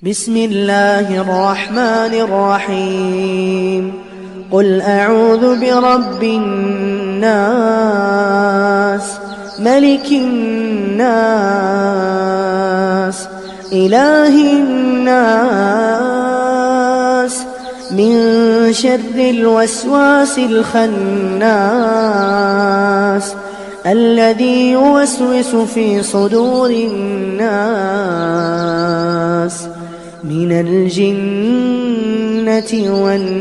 بسم الله الرحمن الرحيم. قل أعوذ برب الناس، ملك الناس، إله الناس، من شر الوسواس الخناس، الذي يوسوس في صدور الناس من الجنة والناس.